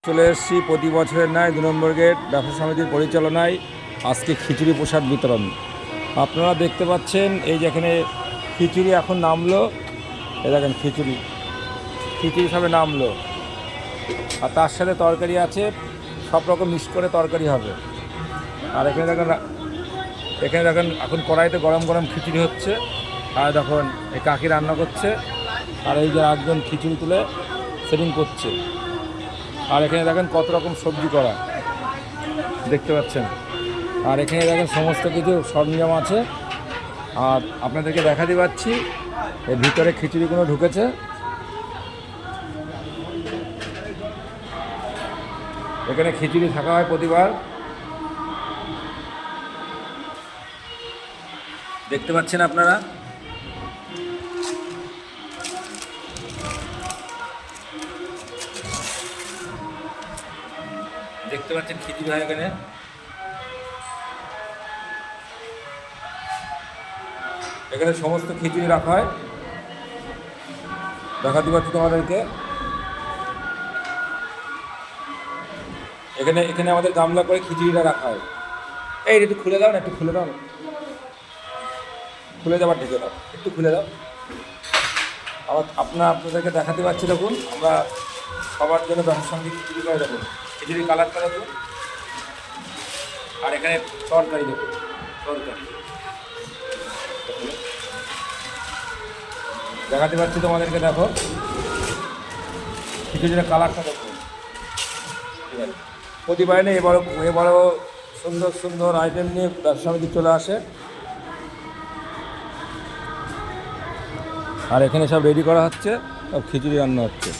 চলে এসেছি প্রতি বছরের ন্যায় 2 নম্বর গেট ব্যবসা সমিতির পরিচালনায় আজকে খিচুড়ি প্রসাদ বিতরণ। আপনারা দেখতে পাচ্ছেন এই যেখানে খিচুড়ি এখন নামলো, এই দেখেন খিচুড়ি সবে নামলো, আর তার সাথে তরকারি আছে, সব রকম মিক্স করে তরকারি হবে। আর এখানে দেখেন এখন কড়াইতে গরম গরম খিচুড়ি হচ্ছে, আর দেখুন এই কাকি রান্না করছে, আর এই যে একজন খিচুড়ি তুলে সেটিং করছে। আর এখানে দেখেন কত রকম সবজি করা দেখতে পাচ্ছেন। আর এখানে দেখেন সমস্ত কিছু সরঞ্জাম আছে, আর আপনাদেরকে দেখাতে পাচ্ছি এর ভিতরে খিচুড়িগুলো ঢুকেছে। এখানে খিচুড়ি থাকা হয় প্রতিবার, দেখতে পাচ্ছেন আপনারা। দেখতে পাচ্ছেন খিচুড়ি হয় এখানে সমস্ত খিচুড়ি রাখা হয়, দেখাতে পাচ্ছি তোমাদেরকে। এখানে আমাদের গামলা করে খিচুড়িটা রাখা হয়। এই একটু খুলে দাও না, একটু খুলে দাও, খুলে দেওয়ার ঢেকে দাও, একটু খুলে দাও। আবার আপনাদেরকে দেখাতে পাচ্ছি, দেখুন আমরা সবার জন্য ব্যবসার সঙ্গে খিচুড়ি করে দেখুন, খিচুড়ি কালারটা দেখুন। আর এখানে তরকারি দেখুন, তরকারি দেখাতে পাচ্ছি তোমাদেরকে, দেখো খিচুড়ির কালারটা দেখুন। ঠিক আছে, প্রতিবারে নেই, এবারও সুন্দর সুন্দর আইটেম নিয়ে ব্যবসা সমিতি চলে আসে। আর এখানে সব রেডি করা হচ্ছে, সব খিচুড়ি রান্না হচ্ছে।